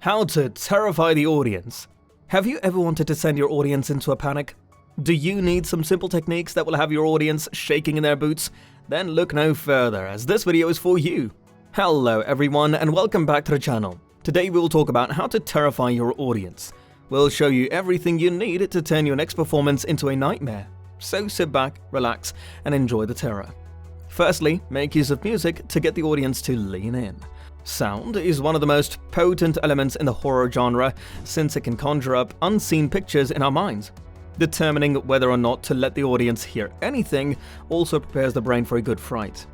How to terrify the audience. Have you ever wanted to send your audience into a panic? Do you need some simple techniques that will have your audience shaking in their boots? Then look no further, as this video is for you. Hello everyone and welcome back to the channel. Today we will talk about how to terrify your audience. We'll show you everything you need to turn your next performance into a nightmare. So sit back, relax, and enjoy the terror. Firstly, make use of music to get the audience to lean in. Sound is one of the most potent elements in the horror genre since it can conjure up unseen pictures in our minds. Determining whether or not to let the audience hear anything also prepares the brain for a good fright.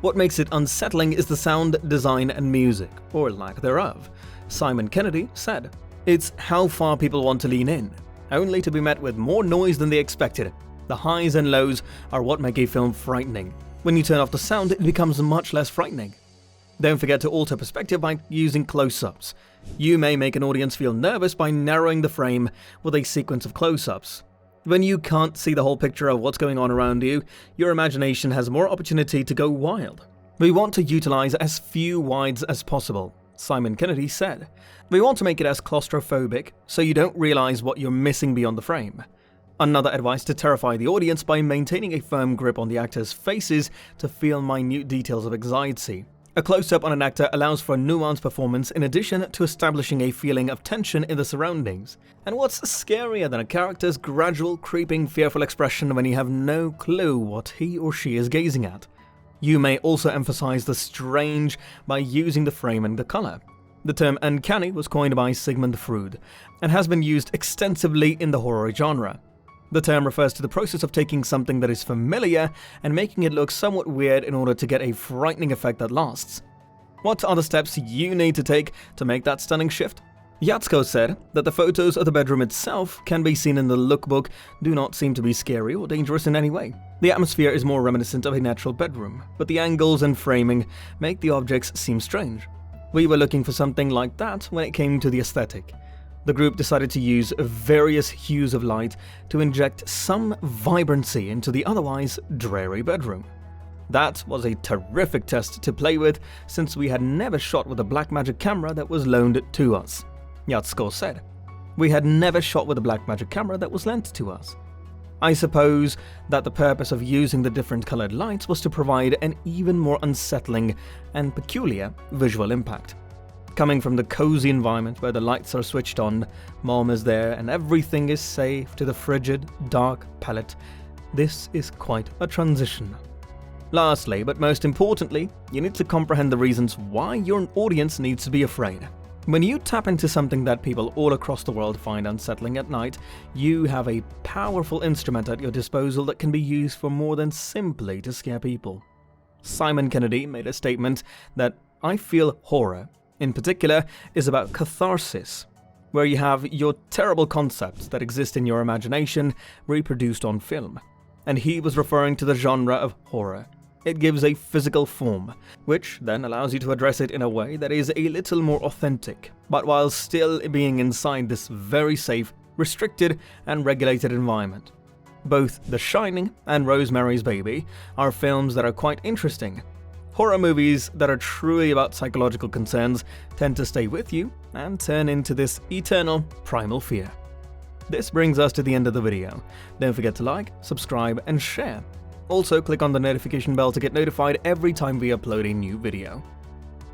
What makes it unsettling is the sound, design, and music, or lack thereof. Simon Kennedy said, "It's how far people want to lean in, only to be met with more noise than they expected. The highs and lows are what make a film frightening. When you turn off the sound, it becomes much less frightening." Don't forget to alter perspective by using close-ups. You may make an audience feel nervous by narrowing the frame with a sequence of close-ups. When you can't see the whole picture of what's going on around you, your imagination has more opportunity to go wild. "We want to utilize as few wides as possible," Simon Kennedy said. "We want to make it as claustrophobic, so you don't realize what you're missing beyond the frame." Another advice to terrify the audience by maintaining a firm grip on the actors' faces to feel minute details of anxiety. A close-up on an actor allows for a nuanced performance in addition to establishing a feeling of tension in the surroundings. And what's scarier than a character's gradual, creeping, fearful expression when you have no clue what he or she is gazing at? You may also emphasize the strange by using the frame and the color. The term uncanny was coined by Sigmund Freud and has been used extensively in the horror genre. The term refers to the process of taking something that is familiar and making it look somewhat weird in order to get a frightening effect that lasts. What are the steps you need to take to make that stunning shift? Yatsko said that the photos of the bedroom itself can be seen in the lookbook do not seem to be scary or dangerous in any way. The atmosphere is more reminiscent of a natural bedroom, but the angles and framing make the objects seem strange. We were looking for something like that when it came to the aesthetic. The group decided to use various hues of light to inject some vibrancy into the otherwise dreary bedroom. That was a terrific test to play with since we had never shot with a Blackmagic camera that was loaned to us. Yatsko said, "We had never shot with a Blackmagic camera that was lent to us. I suppose that the purpose of using the different colored lights was to provide an even more unsettling and peculiar visual impact. Coming from the cozy environment where the lights are switched on, mom is there and everything is safe, to the frigid, dark palette, this is quite a transition." Lastly, but most importantly, you need to comprehend the reasons why your audience needs to be afraid. When you tap into something that people all across the world find unsettling at night, you have a powerful instrument at your disposal that can be used for more than simply to scare people. Simon Kennedy made a statement that "I feel horror in particular is about catharsis, where you have your terrible concepts that exist in your imagination reproduced on film." And he was referring to the genre of horror. It gives a physical form, which then allows you to address it in a way that is a little more authentic, but while still being inside this very safe, restricted, and regulated environment. Both The Shining and Rosemary's Baby are films that are quite interesting. Horror movies that are truly about psychological concerns tend to stay with you and turn into this eternal, primal fear. This brings us to the end of the video. Don't forget to like, subscribe, and share. Also, click on the notification bell to get notified every time we upload a new video.